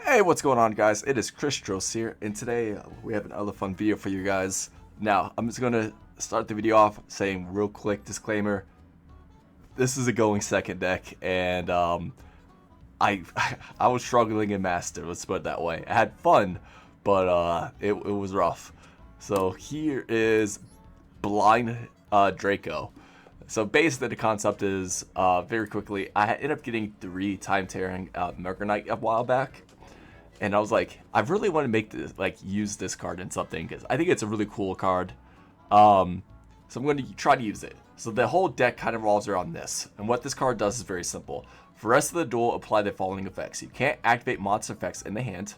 Hey, what's going on, guys? It is Chris Dross here, and today we have another fun video for you guys. Now, I'm just gonna start the video off saying real quick disclaimer: this is a going second deck, and I I was struggling in Master. Let's put it that way. I had fun, but it was rough. So here is Blind Draco. So basically, the concept is very quickly. I ended up getting 3 time tearing Mercanite a while back. And I was like, I really want to make this, use this card in something because I think it's a really cool card. So I'm going to try to use it. So the whole deck kind of revolves around this. And what this card does is very simple. For the rest of the duel, apply the following effects. You can't activate monster effects in the hand.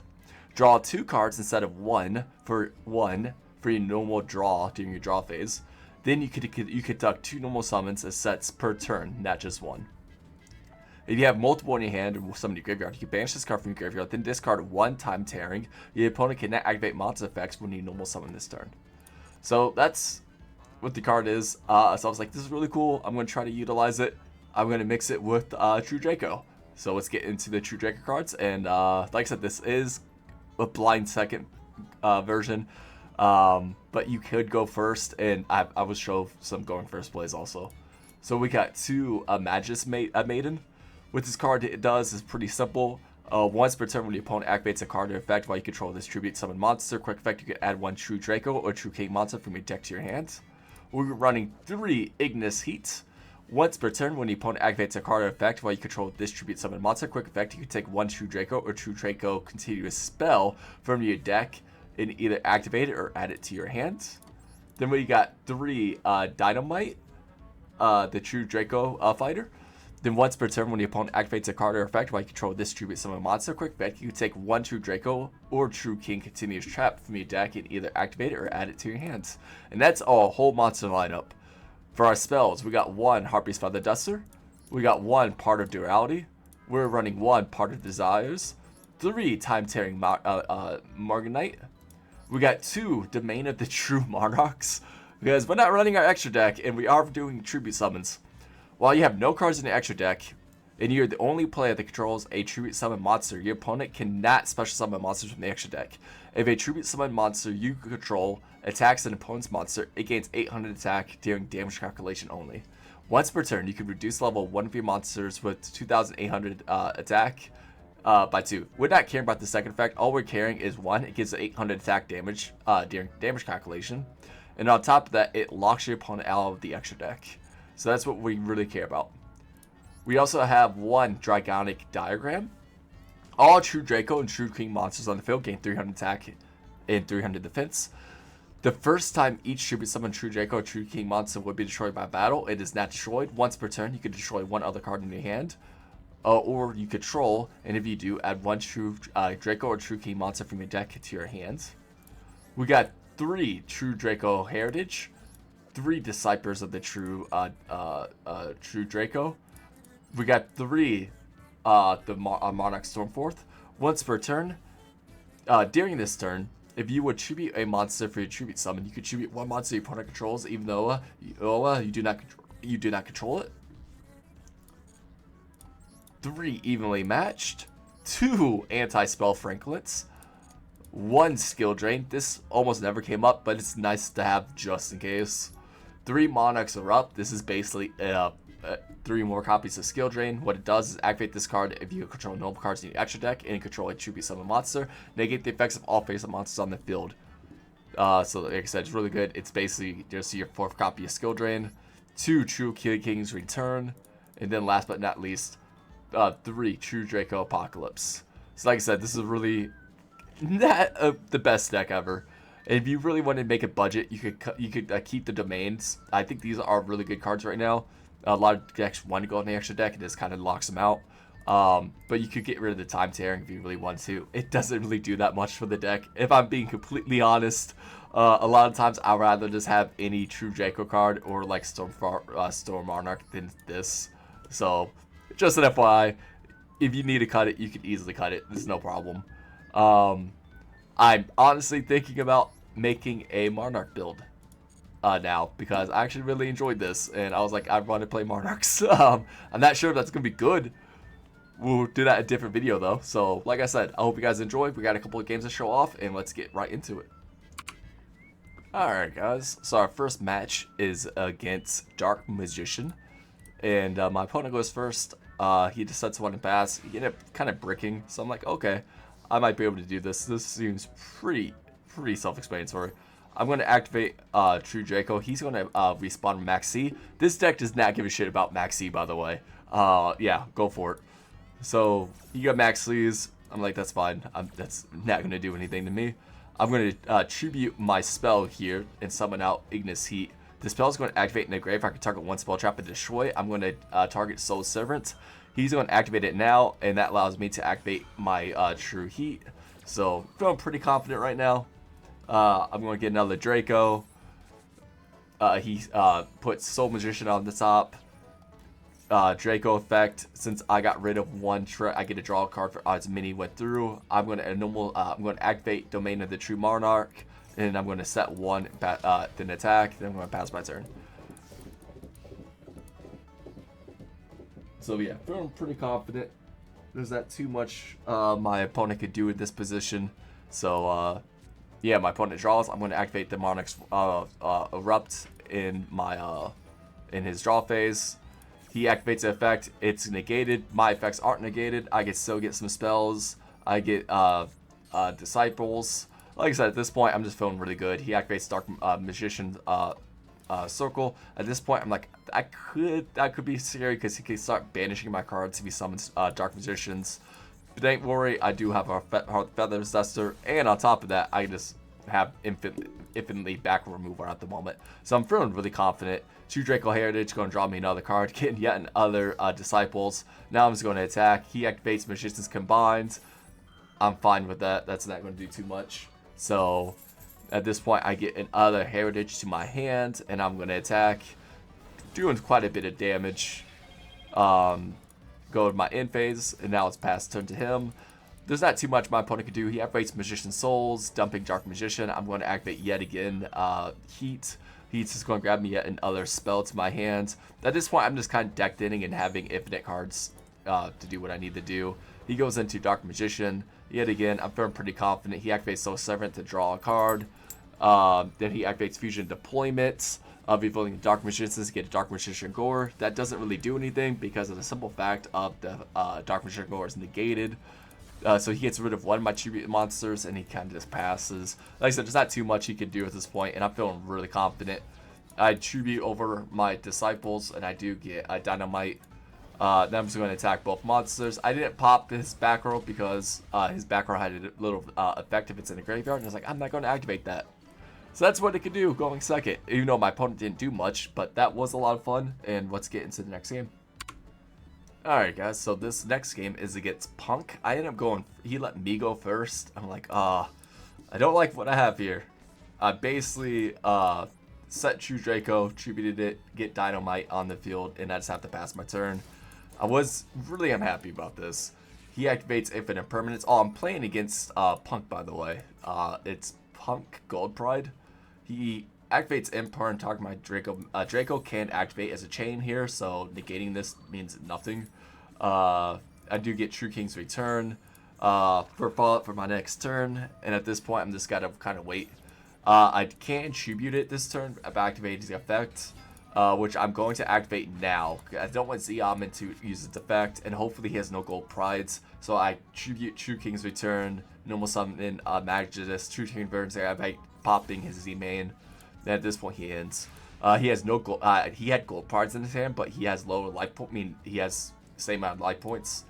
Draw 2 cards instead of one for your normal draw during your draw phase. Then you conduct 2 normal summons as sets per turn, not just one. If you have multiple in your hand or some in your graveyard, you can banish this card from your graveyard, then discard 1 time tearing. Your opponent cannot activate monster effects when you normal summon this turn. So that's what the card is. So I was like, this is really cool. I'm going to try to utilize it. I'm going to mix it with True Draco. So let's get into the True Draco cards. And like I said, this is a blind second version. But you could go first, and I will show some going first plays also. So we got 2 Magus Maiden. What this card it does is pretty simple. Once per turn, when the opponent activates a card or effect while you control this tribute summon monster, quick effect, you can add 1 True Draco or True King monster from your deck to your hand. We're running 3 Ignis Heat. Once per turn, when the opponent activates a card or effect while you control this tribute summon monster, quick effect, you can take 1 True Draco or True Draco continuous spell from your deck and either activate it or add it to your hand. Then we got 3 Dynamite, the True Draco fighter. Then once per turn, when the opponent activates a card or effect while you control this tribute summon monster, quick effect, you can take 1 True Draco or True King continuous trap from your deck and either activate it or add it to your hands. And that's our whole monster lineup. For our spells, we got 1 Harpy's Feather Duster, we got 1 Part of Duality, we're running 1 Part of Desires, 3 Time Tearing Morganite, we got 2 Domain of the True Monarchs, because we're not running our extra deck and we are doing tribute summons. While you have no cards in the extra deck, and you're the only player that controls a tribute summon monster, your opponent cannot special summon monsters from the extra deck. If a tribute summon monster you control attacks an opponent's monster, it gains 800 attack during damage calculation only. Once per turn, you can reduce level 1 of your monsters with 2800 attack by 2. We're not caring about the second effect. All we're caring is 1, it gives 800 attack damage during damage calculation. And on top of that, it locks your opponent out of the extra deck. So that's what we really care about. We also have 1 Dragonic Diagram. All True Draco and True King monsters on the field gain 300 attack and 300 defense. The first time each tribute summon True Draco or True King monster would be destroyed by battle, it is not destroyed. Once per turn, you can destroy 1 other card in your hand. Or you control, and if you do, add 1 True Draco or True King monster from your deck to your hand. We got 3 True Draco Heritage. 3 Disciples of the True Draco. We got 3 Monarch Stormforth. Once per turn, during this turn, if you would tribute a monster for your tribute summon, you could tribute 1 monster your opponent controls, even though you do not control it. 3 Evenly Matched. 2 Anti-Spell Franklets. 1 Skill Drain. This almost never came up, but it's nice to have just in case. 3 Monarchs are up. This is basically 3 more copies of Skill Drain. What it does is activate this card if you control normal cards in your extra deck and control a tribute summon monster. Negate the effects of all face-up monsters on the field. So like I said, it's really good. It's basically just your 4th copy of Skill Drain. 2 True King's Return. And then last but not least, 3 True Draco Apocalypse. So like I said, this is really not the best deck ever. And if you really want to make a budget, you could keep the domains. I think these are really good cards right now. A lot of decks want to go on the extra deck, and this kind of locks them out. But you could get rid of the time tearing if you really want to. It doesn't really do that much for the deck. If I'm being completely honest, a lot of times I'd rather just have any True Draco card or like Storm Monarch than this. So just an FYI, if you need to cut it, you can easily cut it. There's no problem. I'm honestly thinking about making a Monarch build now because I actually really enjoyed this, and I was like, I want to play Monarchs. I'm not sure if that's gonna be good. we'll do that in a different video though. So like I said, I hope you guys enjoyed. We got a couple of games to show off, and let's get right into it. Alright guys, so our first match is against Dark Magician, and my opponent goes first. He decides to want to pass. He ended up kind of bricking, so I'm like, okay, I might be able to do this. This seems pretty self-explanatory. I'm going to activate True Draco. He's going to respawn Max C. This deck does not give a shit about Max C, by the way. Yeah, go for it. So, you got Max C's. I'm like, that's fine. That's not going to do anything to me. I'm going to tribute my spell here and summon out Ignis Heat. The spell is going to activate in the grave. I can target one spell trap and destroy it. I'm going to target Soul Servant. He's going to activate it now, and that allows me to activate my True Heat. So, feeling pretty confident right now. I'm going to get another Draco. He puts Soul Magician on the top. Draco effect. Since I got rid of one trick, I get to draw a card for as many went through. I'm going to activate Domain of the True Monarch, and I'm going to set one then attack. Then I'm going to pass my turn. So yeah, feeling pretty confident. There's not too much my opponent could do in this position. So yeah, my opponent draws. I'm going to activate the Monarch's Erupt in my in his draw phase. He activates the effect. It's negated. My effects aren't negated. I can still get some spells. I get Disciples. Like I said, at this point, I'm just feeling really good. He activates Dark Magician Circle. At this point, I'm like, that could be scary because he can start banishing my cards if he summons Dark Magicians. But don't worry, I do have a Feather Zester, and on top of that, I just have infinitely back removal at the moment. So I'm feeling really confident. True Draco Heritage going to draw me another card, getting yet another Disciples. Now I'm just going to attack. He activates Magicians Combined. I'm fine with that. That's not going to do too much. So at this point, I get another Heritage to my hand, and I'm going to attack, doing quite a bit of damage. Go to my end phase, and now it's past turn to him. There's not too much my opponent can do. He activates Magician Souls, dumping Dark Magician. I'm going to activate yet again Heat. He's just going to grab me yet another spell to my hand. At this point, I'm just kind of decked in and having infinite cards to do what I need to do. He goes into Dark Magician. Yet again, I'm feeling pretty confident. He activates Soul Servant to draw a card. Then he activates Fusion Deployment. Revealing Dark Magicians to get a Dark Magician Gore. That doesn't really do anything because of the simple fact of the Dark Magician Gore is negated. So he gets rid of one of my tribute monsters, and he kind of just passes. Like I said, there's not too much he can do at this point, and I'm feeling really confident. I tribute over my Disciples, and I do get a Dynamite. Then I'm just going to attack both monsters. I didn't pop his back row because his back row had a little effect if it's in the graveyard, and I was like, I'm not going to activate that. So that's what it could do going second, even though my opponent didn't do much, but that was a lot of fun, and let's get into the next game. Alright guys, so this next game is against Punk. I ended up going, he let me go first. I'm like, I don't like what I have here. I basically set True Draco, tributed it, get Dynamite on the field, and I just have to pass my turn. I was really unhappy about this. He activates Infinite Permanence. Oh, I'm playing against Punk, by the way. It's Punk Gold Pride. He activates Empire and target my Draco. Draco can activate as a chain here, so negating this means nothing. I do get True King's Return for follow-up for my next turn, and at this point, I'm just gotta kind of wait. I can tribute it this turn by activating his effect, which I'm going to activate now. I don't want Zeomin to use its effect, and hopefully he has no gold prides. So I tribute True King's Return, normal summon Magus, True King Burns there by popping his Z main. Then at this point he ends. He has no gold. He had gold prides in his hand, but he has lower life point. I mean, he has the same amount of life points.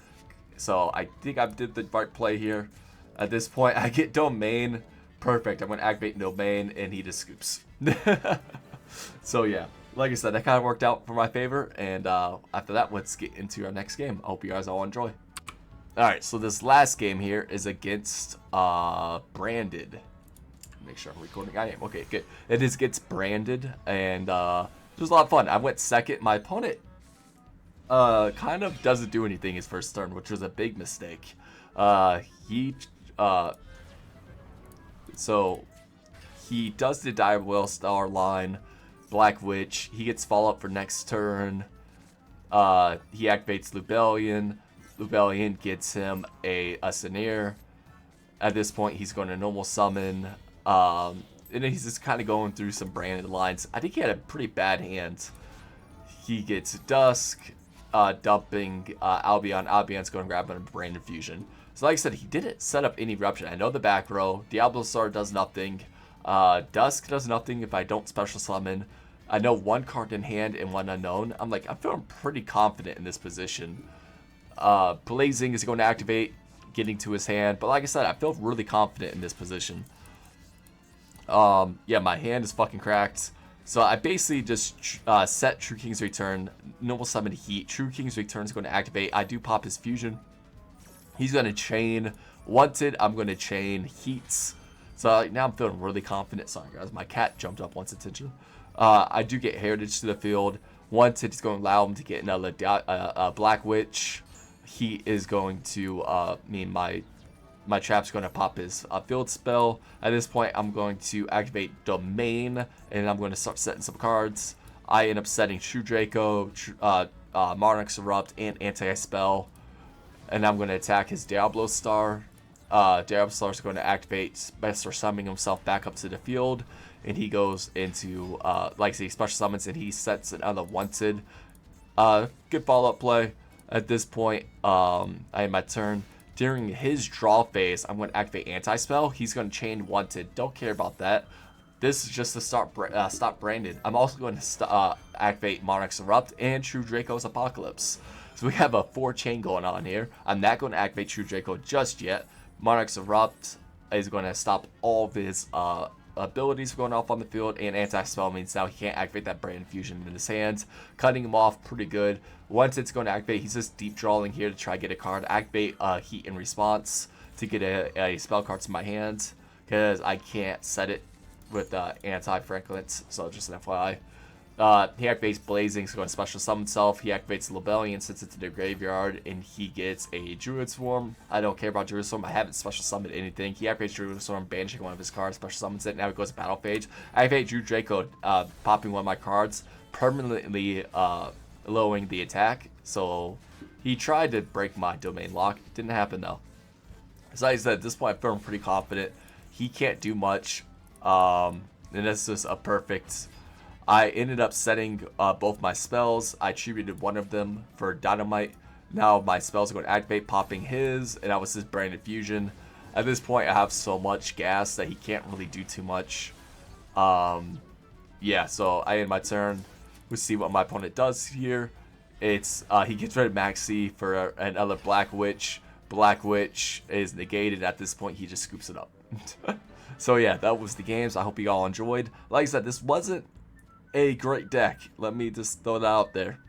So I think I did the right play here. At this point, I get Domain. Perfect. I'm going to activate Domain, and he just scoops. So yeah, like I said, that kind of worked out for my favor. And after that, let's get into our next game. I hope you guys all enjoy. Alright, so this last game here is against Branded. Make sure I'm recording. I am. Okay, good. It is against Branded, and it was a lot of fun. I went second. My opponent kind of doesn't do anything his first turn, which was a big mistake. So he does the Duel Star line, Black Witch. He gets follow up for next turn. He activates Lubellion. Rebellion gets him a Sneer. At this point, he's going to normal summon. And then he's just kind of going through some branded lines. I think he had a pretty bad hand. He gets Dusk, dumping Albion. Albion's going to grab him a Brand Infusion. So like I said, he didn't set up any Eruption. I know the back row. Diablo Star does nothing. Dusk does nothing if I don't special summon. I know one card in hand and one unknown. I'm feeling pretty confident in this position. Blazing is going to activate, getting to his hand. But like I said, I feel really confident in this position. Yeah, my hand is fucking cracked. So I basically just set True King's Return, normal summon Heat. True King's Return is going to activate. I do pop his fusion. He's going to chain Wanted. I'm going to chain Heats. So now I'm feeling really confident. Sorry guys, my cat jumped up once attention. I do get Heritage to the field. Wanted is going to allow him to get another Black Witch. Heat is going to mean my trap's going to pop his field spell. At this point, I'm going to activate Domain, and I'm going to start setting some cards. I end up setting True Draco, Monarch's Erupt, and Anti-Spell. And I'm going to attack his Diablo Star. Diablo Star is going to activate, Master summoning himself back up to the field. And he goes into, like I say, special summons, and he sets another Wanted. Good follow-up play. At this point, I have my turn. During his draw phase, I'm going to activate Anti-Spell. He's going to chain Wanted. Don't care about that. This is just to stop Branded. I'm also going to activate Monarch's Erupt and True Draco's Apocalypse. So we have a 4-chain going on here. I'm not going to activate True Draco just yet. Monarch's Erupt is going to stop all of his abilities going off on the field, and Anti-Spell means now he can't activate that Brand Infusion in his hands. Cutting him off pretty good. Once it's going to activate, he's just deep drawing here to try to get a card. Activate Heat in response to get a spell card to my hands, because I can't set it with anti-Franklins, so just an FYI. He activates Blazing, so going to special summon himself. He activates Rebellion, sends it to the graveyard, and he gets a Druid Swarm. I don't care about Druid Swarm. I haven't special summoned anything. He activates Druid Swarm, banishing one of his cards, special summons it. Now he goes to Battle Phase. I activate True Draco, popping one of my cards, permanently lowering the attack. So he tried to break my domain lock. Didn't happen though. So like I said, at this point, I'm feeling pretty confident. He can't do much. And that's just a perfect. I ended up setting both my spells. I attributed one of them for Dynamite. Now my spells are going to activate, popping his, and that was his Brand Infusion. At this point, I have so much gas that he can't really do too much. Yeah, so I end my turn. We'll see what my opponent does here. It's he gets rid of Maxi for another Black Witch. Black Witch is negated. At this point, he just scoops it up. So yeah, that was the games. I hope you all enjoyed. Like I said, this wasn't a great deck. Let me just throw that out there.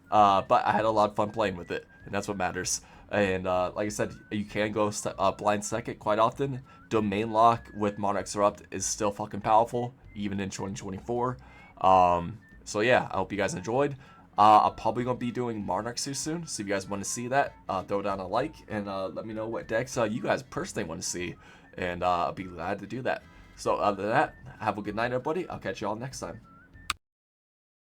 But I had a lot of fun playing with it, and that's what matters. And like I said, you can go blind second quite often. Domain lock with Monarch's Erupt is still fucking powerful, even in 2024. So yeah, I hope you guys enjoyed. I'm probably going to be doing Monarchs soon, so if you guys want to see that, throw down a like, and let me know what decks you guys personally want to see, and I'll be glad to do that. So other than that, have a good night, everybody. I'll catch you all next time.